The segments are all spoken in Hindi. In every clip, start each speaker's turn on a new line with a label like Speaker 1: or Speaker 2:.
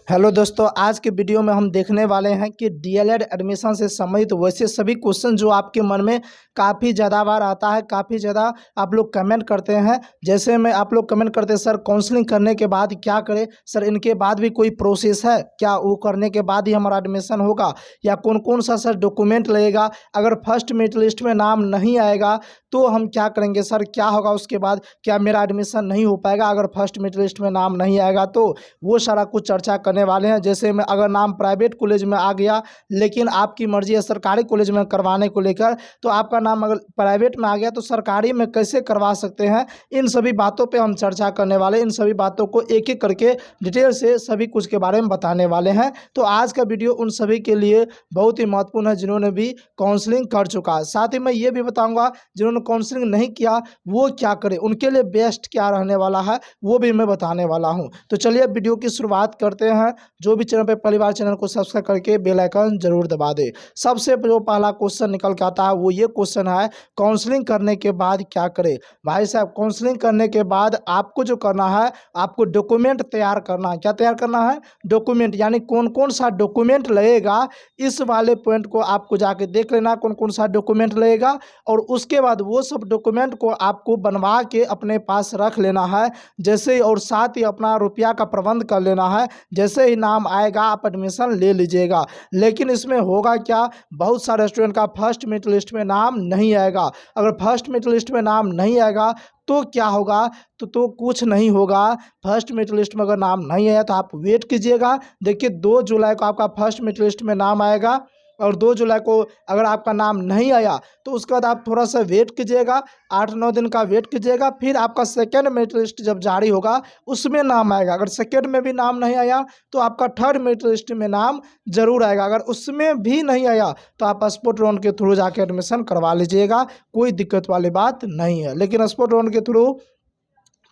Speaker 1: हेलो दोस्तों, आज के वीडियो में हम देखने वाले हैं कि डीएलएड एडमिशन से संबंधित वैसे सभी क्वेश्चन जो आपके मन में काफ़ी ज़्यादा बार आता है, काफ़ी ज़्यादा आप लोग कमेंट करते हैं। जैसे में आप लोग कमेंट करते हैं, सर काउंसलिंग करने के बाद क्या करें, सर इनके बाद भी कोई प्रोसेस है क्या, वो करने के बाद ही हमारा एडमिशन होगा, या कौन कौन सा सर डॉक्यूमेंट लगेगा, अगर फर्स्ट मेरिट लिस्ट में नाम नहीं आएगा तो हम क्या करेंगे, सर क्या होगा उसके बाद, क्या मेरा एडमिशन नहीं हो पाएगा अगर फर्स्ट मेरिट लिस्ट में नाम नहीं आएगा, तो वो सारा कुछ चर्चा करने वाले हैं। जैसे में अगर नाम प्राइवेट कॉलेज में आ गया लेकिन आपकी मर्जी है सरकारी कॉलेज में करवाने को लेकर, तो आपका नाम अगर प्राइवेट में आ गया तो सरकारी में कैसे करवा सकते हैं, इन सभी बातों पे हम चर्चा करने वाले, इन सभी बातों को एक एक करके डिटेल से सभी कुछ के बारे में बताने वाले हैं। तो आज का वीडियो उन सभी के लिए बहुत ही महत्वपूर्ण है जिन्होंने भी काउंसलिंग कर चुका है। साथ ही मैं ये भी बताऊंगा जिन्होंने काउंसलिंग नहीं किया वो क्या करें, उनके लिए बेस्ट क्या रहने वाला है वो भी मैं बताने वाला हूं। तो चलिए वीडियो की शुरुआत करते हैं। जो भी चैनल पे पहली बार, चैनल को सब्सक्राइब करके बेल आइकन जरूर दबा दे। सबसे जो पहला क्वेश्चन निकल के आता है वो ये क्वेश्चन है, काउंसलिंग करने के बाद क्या करें। भाई साहब, काउंसलिंग करने के बाद आपको जो करना है, आपको डॉक्यूमेंट तैयार करना है। क्या तैयार करना है? डॉक्यूमेंट, यानी कौन कौन सा डॉक्यूमेंट लगेगा इस वाले पॉइंट को आपको जाके देख लेना, कौन कौन सा डॉक्यूमेंट लगेगा, और उसके बाद वो सब डॉक्यूमेंट को आपको बनवा के अपने पास रख लेना है। जैसे ही, और साथ ही अपना रुपया का प्रबंध कर लेना है। जैसे ही नाम आएगा आप एडमिशन ले लीजिएगा। लेकिन इसमें होगा क्या, बहुत सारे स्टूडेंट का फर्स्ट मेरिट लिस्ट में नाम नहीं आएगा। अगर फर्स्ट मेरिट लिस्ट में नाम नहीं आएगा तो क्या होगा, तो कुछ नहीं होगा। फर्स्ट मेरिट लिस्ट में अगर नाम नहीं आया तो आप वेट कीजिएगा। देखिए 2 जुलाई को आपका फर्स्ट मेरिट लिस्ट में नाम आएगा, और 2 जुलाई को अगर आपका नाम नहीं आया तो उसके बाद आप थोड़ा सा वेट कीजिएगा, 8-9 दिन का वेट कीजिएगा। फिर आपका सेकेंड मेरिट लिस्ट जब जारी होगा उसमें नाम आएगा। अगर सेकेंड में भी नाम नहीं आया तो आपका थर्ड मेरिट लिस्ट में नाम जरूर आएगा। अगर उसमें भी नहीं आया तो आप स्पॉट राउंड के थ्रू जाके एडमिशन करवा लीजिएगा, कोई दिक्कत वाली बात नहीं है। लेकिन स्पॉट राउंड के थ्रू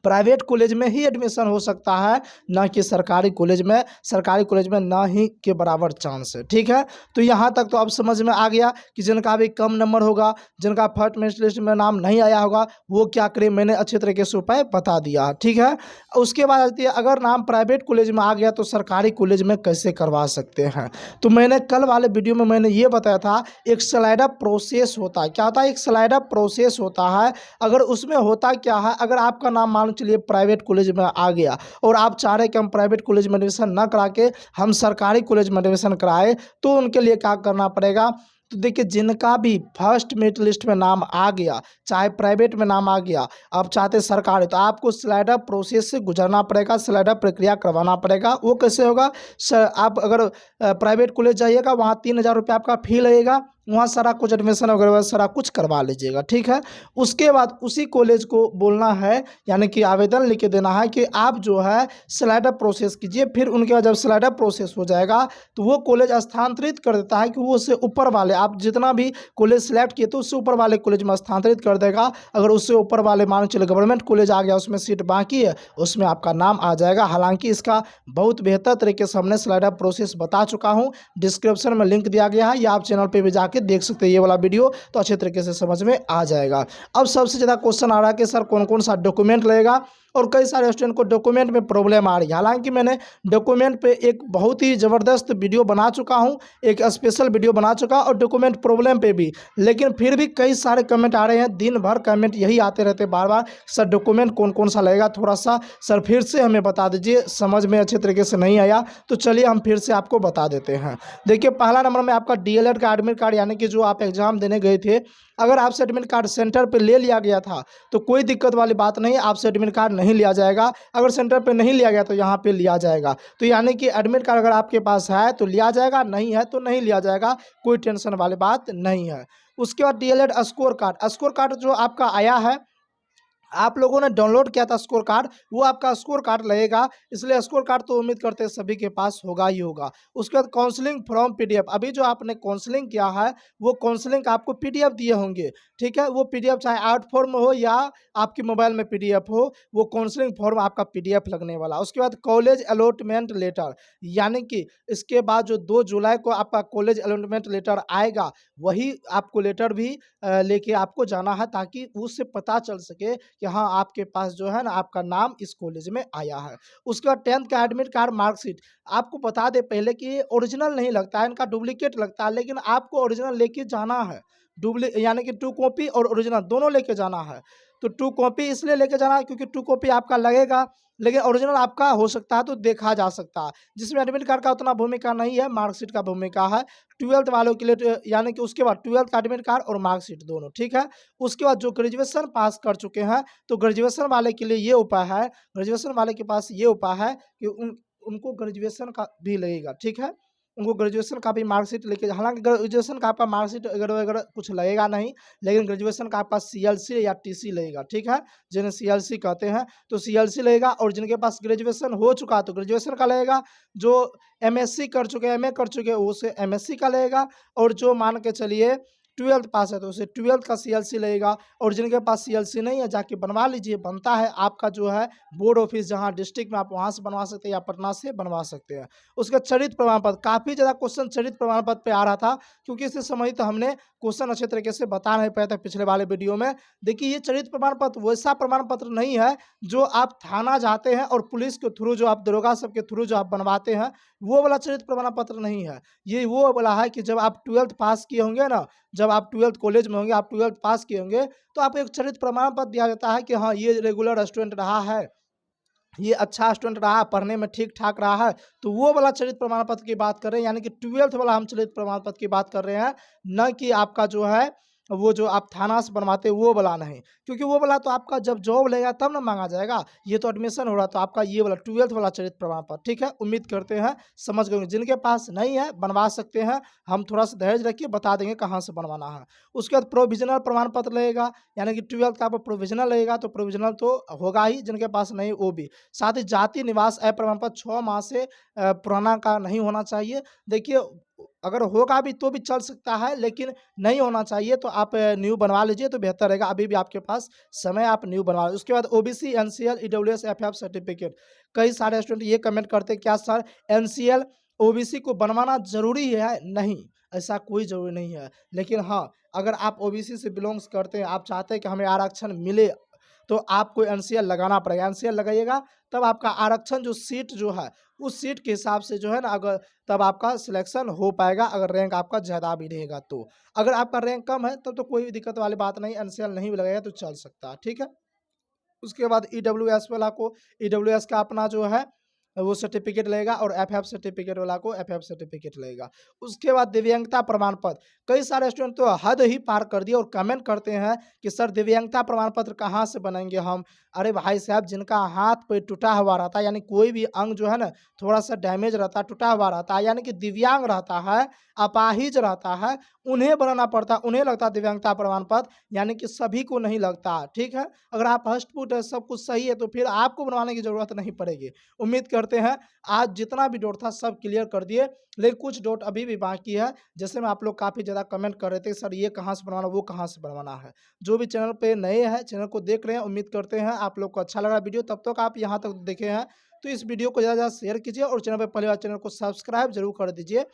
Speaker 1: प्राइवेट कॉलेज में ही एडमिशन हो सकता है, ना कि सरकारी कॉलेज में। सरकारी कॉलेज में ना ही के बराबर चांस है। ठीक है, तो यहाँ तक तो अब समझ में आ गया कि जिनका भी कम नंबर होगा, जिनका फर्स्ट मेरिट लिस्ट में नाम नहीं आया होगा, वो क्या करें, मैंने अच्छे तरीके से उपाय बता दिया। ठीक है, उसके बाद आती है, अगर नाम प्राइवेट कॉलेज में आ गया तो सरकारी कॉलेज में कैसे करवा सकते हैं। तो मैंने कल वाले वीडियो में मैंने ये बताया था, एक स्लाइडर प्रोसेस होता है। क्या होता है? एक स्लाइडर प्रोसेस होता है। अगर उसमें होता क्या है, अगर आपका नाम मान चलिए प्राइवेट कॉलेज में आ गया और आप चाह रहे कि हम प्राइवेट कॉलेज में एडमिशन ना करा के हम सरकारी कॉलेज में एडमिशन कराए, तो उनके लिए क्या करना पड़ेगा। तो देखिए, जिनका भी फर्स्ट मेरिट लिस्ट में नाम आ गया, चाहे प्राइवेट में नाम आ गया, आप चाहते सरकारी, तो आपको स्लाइडर प्रोसेस से गुजरना पड़ेगा, स्लाइडर प्रक्रिया करवाना पड़ेगा। वो कैसे होगा, आप अगर प्राइवेट कॉलेज जाइएगा वहाँ 3,000 रुपये आपका फी लगेगा, वहाँ सारा कुछ एडमिशन वगैरह सारा कुछ करवा लीजिएगा। ठीक है, उसके बाद उसी कॉलेज को बोलना है, यानी कि आवेदन लिख के देना है कि आप जो है स्लाइडर प्रोसेस कीजिए। फिर उनके बाद जब स्लाइडर प्रोसेस हो जाएगा तो वो कॉलेज स्थानांतरित कर देता है कि वो उससे ऊपर वाले, आप जितना भी कॉलेज सेलेक्ट किए तो उससे ऊपर वाले कॉलेज में स्थानांतरित कर देगा। अगर उससे ऊपर वाले मान चले गवर्नमेंट कॉलेज आ गया, उसमें सीट बाकी है, उसमें आपका नाम आ जाएगा। हालांकि इसका बहुत बेहतर तरीके से हमने स्लाइडर प्रोसेस बता चुका हूँ, डिस्क्रिप्शन में लिंक दिया गया है, या आप चैनल पर भी जाके देख सकते हैं ये वाला वीडियो, तो अच्छे तरीके से समझ में आ जाएगा। अब सबसे ज़्यादा क्वेश्चन आ रहा है कि सर कौन कौन सा डॉक्यूमेंट लगेगा, और कई सारे स्टूडेंट को डॉक्यूमेंट में प्रॉब्लम आ रही है। हालांकि मैंने डॉक्यूमेंट पे एक बहुत ही ज़बरदस्त वीडियो बना चुका हूं, एक स्पेशल वीडियो बना चुका, और डॉक्यूमेंट प्रॉब्लम पे भी। लेकिन फिर भी कई सारे कमेंट आ रहे हैं, दिन भर कमेंट यही आते रहते बार बार, सर डॉक्यूमेंट कौन कौन सा लगेगा, थोड़ा सा सर फिर से हमें बता दीजिए, समझ में अच्छे तरीके से नहीं आया। तो चलिए हम फिर से आपको बता देते हैं। देखिए, पहला नंबर में आपका डीएलएड का एडमिट कार्ड, यानी कि जो आप एग्जाम देने गए थे, अगर आपसे एडमिट कार्ड सेंटर पे ले लिया गया था तो कोई दिक्कत वाली बात नहीं, आपसे एडमिट कार्ड नहीं लिया जाएगा। अगर सेंटर पे नहीं लिया गया तो यहाँ पे लिया जाएगा। तो यानी कि एडमिट कार्ड अगर आपके पास है तो लिया जाएगा, नहीं है तो नहीं लिया जाएगा, कोई टेंशन वाली बात नहीं है। उसके बाद DElEd score card, score card जो आपका आया है, आप लोगों ने डाउनलोड किया था स्कोर कार्ड, वो आपका स्कोर कार्ड लगेगा। इसलिए स्कोर कार्ड तो उम्मीद करते हैं सभी के पास होगा ही होगा। उसके बाद काउंसलिंग फॉर्म पीडीएफ, अभी जो आपने काउंसलिंग किया है वो काउंसलिंग का आपको पीडीएफ दिए होंगे। ठीक है, वो पीडीएफ चाहे आर्ट फॉर्म हो या आपके मोबाइल में पीडीएफ हो, वो काउंसलिंग फॉर्म आपका पीडीएफ लगने वाला। उसके बाद कॉलेज अलॉटमेंट लेटर, यानी कि इसके बाद जो 2 जुलाई को आपका कॉलेज अलॉटमेंट लेटर आएगा, वही आपको लेटर भी लेके आपको जाना है, ताकि उससे पता चल सके कि हाँ आपके पास जो है ना आपका नाम इस कॉलेज में आया है। उसके बाद 10th का एडमिट कार्ड, मार्कशीट। आपको बता दें पहले कि ये ओरिजिनल नहीं लगता है, इनका डुप्लीकेट लगता है, लेकिन आपको ओरिजिनल लेके जाना है। यानी कि 2 कॉपी और ओरिजिनल दोनों लेके जाना है। तो 2 कॉपी इसलिए लेके जाना है क्योंकि 2 कॉपी आपका लगेगा, लेकिन ओरिजिनल आपका हो सकता है तो देखा जा सकता है। जिसमें एडमिट कार्ड का उतना भूमिका नहीं है, मार्कशीट का भूमिका है। 12th वालों के लिए यानी कि उसके बाद 12th का एडमिट कार्ड और मार्कशीट दोनों, ठीक है। उसके बाद जो ग्रेजुएशन पास कर चुके हैं, तो ग्रेजुएशन वाले के लिए ये उपाय है, ग्रेजुएशन वाले के पास ये उपाय है कि उनको ग्रेजुएशन का भी लगेगा, ठीक है। उनको ग्रेजुएशन का भी मार्कशीट लेके, हालाँकि ग्रेजुएशन का आपका मार्कशीट वगैरह कुछ लगेगा नहीं, लेकिन ग्रेजुएशन का आपका सीएलसी या टीसी लगेगा, ठीक है। जिन्हें सीएलसी कहते हैं, तो सीएलसी लगेगा, और जिनके पास ग्रेजुएशन हो चुका है तो ग्रेजुएशन का लगेगा। जो एमएससी कर चुके हैं, एमए कर चुके हैं, उसे एमएससी का लगेगा। और जो मान के चलिए 12th पास है तो उसे 12th का सीएलसी लगेगा। और जिनके पास सीएलसी नहीं है, जाके बनवा लीजिए, बनता है आपका जो है बोर्ड ऑफिस जहाँ डिस्ट्रिक्ट में, आप वहाँ से बनवा सकते हैं या पटना से बनवा सकते हैं। उसका चरित्र प्रमाण पत्र, काफ़ी ज़्यादा क्वेश्चन चरित्र प्रमाण पत्र पे आ रहा था, क्योंकि इससे संबंधित हमने क्वेश्चन अच्छे तरीके से बता नहीं पाए थे पिछले वाले वीडियो में। देखिए ये चरित्र प्रमाण पत्र वैसा प्रमाण पत्र नहीं है जो आप थाना जाते हैं और पुलिस के थ्रू, जो आप दरोगा सब के थ्रू जो आप बनवाते हैं, वो वाला चरित्र प्रमाण पत्र नहीं है। ये वो वाला है कि जब आप 12th पास किए होंगे ना, जब आप 12th कॉलेज में होंगे, आप 12th पास किए होंगे, तो आपको एक चरित्र प्रमाण पत्र दिया जाता है कि हाँ ये रेगुलर स्टूडेंट रहा है, ये अच्छा स्टूडेंट रहा, पढ़ने में ठीक-ठाक रहा है। तो वो वाला चरित्र प्रमाण पत्र की बात कर रहे हैं, यानी कि 12th वाला हम चरित्र प्रमाण पत्र की बात कर रहे हैं, ना कि आपका जो है वो जो आप थाना से बनवाते हैं वो वाला नहीं। क्योंकि वो वाला तो आपका जब जॉब लगेगा तब ना माँगा जाएगा, ये तो एडमिशन हो रहा है, तो आपका ये वाला 12th वाला चरित्र प्रमाण पत्र, ठीक है। उम्मीद करते हैं समझ गए होंगे। जिनके पास नहीं है बनवा सकते हैं, हम थोड़ा-सा धैर्य रखिए, बता देंगे कहाँ से बनवाना है। उसके बाद प्रोविज़नल प्रमाण पत्र लगेगा, यानी कि 12th का आपको प्रोविज़नल लगेगा, तो प्रोविज़नल तो होगा ही, जिनके पास नहीं वो भी। साथ ही जाति निवास प्रमाण पत्र 6 माह से पुराना का नहीं होना चाहिए। देखिए अगर होगा भी तो भी चल सकता है, लेकिन नहीं होना चाहिए, तो आप न्यू बनवा लीजिए तो बेहतर रहेगा। अभी भी आपके पास समय, आप न्यू बनवा। उसके बाद OBC, NCL, EWS, FF certificate. कई सारे स्टूडेंट ये कमेंट करते हैं, क्या सर एनसीएल ओबीसी को बनवाना ज़रूरी है? नहीं, ऐसा कोई ज़रूरी नहीं है। लेकिन हाँ, अगर आप ओबीसी से बिलॉन्ग्स करते हैं, आप चाहते हैं कि हमें आरक्षण मिले, तो आपको एनसीएल लगाना पड़ेगा। एनसीएल लगाइएगा तब आपका आरक्षण जो सीट जो है, उस सीट के हिसाब से जो है ना, अगर तब आपका सिलेक्शन हो पाएगा, अगर रैंक आपका ज़्यादा भी रहेगा तो। अगर आपका रैंक कम है तब तो कोई दिक्कत वाली बात नहीं, एनसीएल नहीं भी लगाएगा तो चल सकता है, ठीक है। उसके बाद ईडब्ल्यूएस वाला को ईडब्ल्यूएस का अपना जो है वो सर्टिफिकेट लगेगा, और एफएफ सर्टिफिकेट वाला को एफएफ सर्टिफिकेट लगेगा। उसके बाद दिव्यांगता प्रमाण पत्र। कई सारे स्टूडेंट तो हद ही पार कर दिए और कमेंट करते हैं कि सर दिव्यांगता प्रमाण पत्र कहाँ से बनाएंगे हम? अरे भाई साहब, जिनका हाथ पैर टूटा हुआ रहता है, यानी कोई भी अंग जो है ना थोड़ा सा डैमेज रहता है, टूटा हुआ रहता है, यानी कि दिव्यांग रहता है, अपाहिज रहता है, उन्हें बनाना पड़ता है, उन्हें लगता है दिव्यांगता प्रमाण पत्र, यानी कि सभी को नहीं लगता, ठीक है। अगर आप हष्ट-पुष्ट है, सब कुछ सही है, तो फिर आपको बनवाने की ज़रूरत नहीं पड़ेगी। उम्मीद करते हैं आज जितना भी डाउट था सब क्लियर कर दिए, लेकिन कुछ डाउट अभी भी बाकी है। जैसे में आप लोग काफ़ी ज़्यादा कमेंट कर रहे थे, सर ये कहाँ से बनवाना, वो कहाँ से बनवाना है। जो भी चैनल पे नए हैं, चैनल को देख रहे हैं, उम्मीद करते हैं आप लोग को अच्छा लगा वीडियो। तब तक आप यहाँ तक देखे हैं तो इस वीडियो को ज़्यादा से ज़्यादा शेयर कीजिए, और चैनल पे पहली बार चैनल को सब्सक्राइब जरूर कर दीजिए।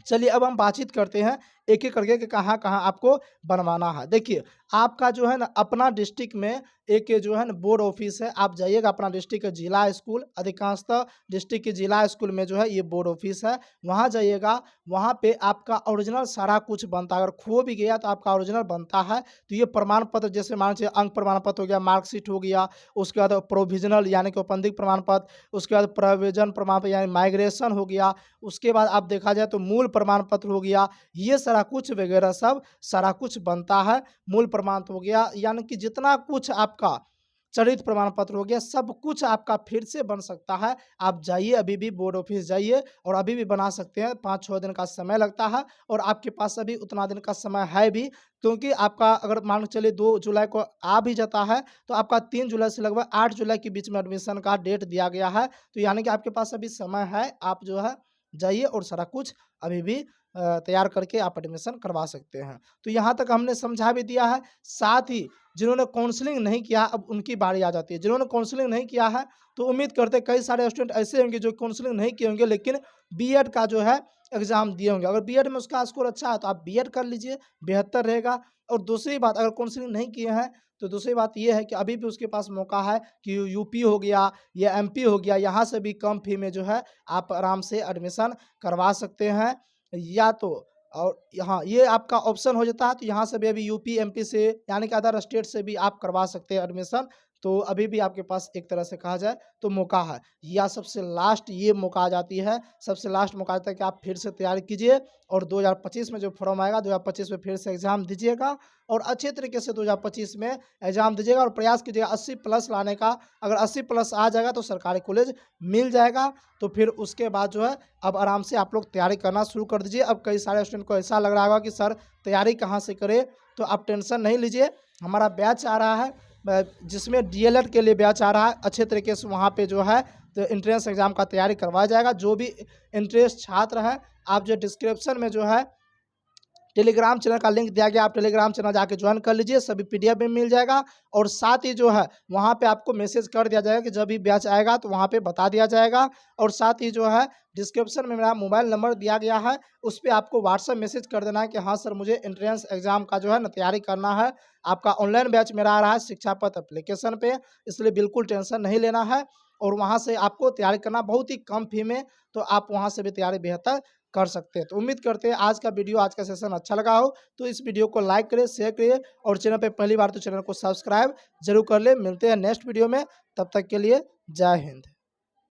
Speaker 1: चलिए अब हम बातचीत करते हैं एक-एक करके कि कहाँ-कहाँ आपको बनवाना है। देखिए, आपका जो है ना अपना डिस्ट्रिक्ट में एक जो है ना बोर्ड ऑफिस है, आप जाइएगा अपना डिस्ट्रिक्ट के जिला स्कूल, अधिकांशतः डिस्ट्रिक्ट के जिला स्कूल में जो है ये बोर्ड ऑफिस है, वहाँ जाइएगा, वहाँ पे आपका ओरिजिनल सारा कुछ बनता है। अगर खो भी गया तो आपका ओरिजिनल बनता है। तो ये प्रमाण पत्र, जैसे मान लीजिए अंक प्रमाण पत्र हो गया, मार्कशीट हो गया, उसके बाद प्रोविज़नल यानी कि औपबंधिक प्रमाण पत्र, उसके बाद प्रोविज़न प्रमाण पत्र यानी माइग्रेशन हो गया, उसके बाद आप देखा जाए तो मूल प्रमाण पत्र हो गया, ये सारा कुछ वगैरह सब सारा कुछ बनता है। मूल प्रमाण हो गया, यानी कि जितना कुछ आपका चरित्र प्रमाण पत्र हो गया, सब कुछ आपका फिर से बन सकता है। आप जाइए, अभी भी बोर्ड ऑफिस जाइए और अभी भी बना सकते हैं। 5-6 दिन का समय लगता है, और आपके पास अभी उतना दिन का समय है भी, क्योंकि आपका अगर मान के चलिए 2 जुलाई को आ भी जाता है, तो आपका 3 जुलाई से लगभग 8 जुलाई के बीच में एडमिशन का डेट दिया गया है। तो यानी कि आपके पास अभी समय है, आप जो है जाइए और सारा कुछ अभी भी तैयार करके आप एडमिशन करवा सकते हैं। तो यहाँ तक हमने समझा भी दिया है। साथ ही जिन्होंने काउंसलिंग नहीं किया, अब उनकी बारी आ जाती है। जिन्होंने काउंसलिंग नहीं किया है, तो उम्मीद करते हैं कई सारे स्टूडेंट ऐसे होंगे जो काउंसलिंग नहीं किए होंगे, लेकिन बीएड का जो है एग्ज़ाम दिए होंगे। अगर बीएड में उसका स्कोर अच्छा है तो आप बीएड कर लीजिए, बेहतर रहेगा। और दूसरी बात, अगर काउंसलिंग नहीं किए हैं तो दूसरी बात ये है कि अभी भी उसके पास मौका है कि यूपी हो गया या एमपी हो गया, यहाँ से भी कम फी में जो है आप आराम से एडमिशन करवा सकते हैं। या तो और यहाँ ये आपका ऑप्शन हो जाता है, तो यहाँ से भी अभी यूपी एमपी से यानी कि अदर स्टेट से भी आप करवा सकते हैं एडमिशन। तो अभी भी आपके पास एक तरह से कहा जाए तो मौका है, या सबसे लास्ट ये मौका आ जाती है, सबसे लास्ट मौका आता है कि आप फिर से तैयारी कीजिए और 2025 में जो फॉर्म आएगा 2025 में फिर से एग्ज़ाम दीजिएगा और अच्छे तरीके से 2025 में एग्ज़ाम दीजिएगा और प्रयास कीजिएगा 80 प्लस लाने का। अगर 80 प्लस आ जाएगा तो सरकारी कॉलेज मिल जाएगा। तो फिर उसके बाद जो है अब आराम से आप लोग तैयारी करना शुरू कर दीजिए। अब कई सारे स्टूडेंट को ऐसा लग रहा होगा कि सर तैयारी कहाँ से करें, तो आप टेंशन नहीं लीजिए, हमारा बैच आ रहा है जिसमें डीएलएड के लिए बैच आ रहा है। अच्छे तरीके से वहाँ पे जो है तो एंट्रेंस एग्ज़ाम का तैयारी करवाया जाएगा। जो भी इंटरेस्ट छात्र हैं, आप जो डिस्क्रिप्शन में जो है टेलीग्राम चैनल का लिंक दिया गया, आप टेलीग्राम चैनल जाके ज्वाइन कर लीजिए, सभी पीडीएफ में मिल जाएगा। और साथ ही जो है वहाँ पे आपको मैसेज कर दिया जाएगा कि जब भी बैच आएगा तो वहाँ पे बता दिया जाएगा। और साथ ही जो है डिस्क्रिप्शन में मेरा मोबाइल नंबर दिया गया है, उस पर आपको व्हाट्सएप मैसेज कर देना है कि हाँ सर मुझे एंट्रेंस एग्ज़ाम का जो है ना तैयारी करना है। आपका ऑनलाइन बैच मेरा आ रहा है शिक्षा पथ एप्लीकेशन पे, इसलिए बिल्कुल टेंशन नहीं लेना है। और वहाँ से आपको तैयारी करना बहुत ही कम फी में, तो आप वहाँ से भी तैयारी बेहतर कर सकते हैं। तो उम्मीद करते हैं आज का वीडियो, आज का सेशन अच्छा लगा हो, तो इस वीडियो को लाइक करें, शेयर करिए और चैनल पे पहली बार तो चैनल को सब्सक्राइब जरूर कर ले। मिलते हैं नेक्स्ट वीडियो में, तब तक के लिए जय हिंद।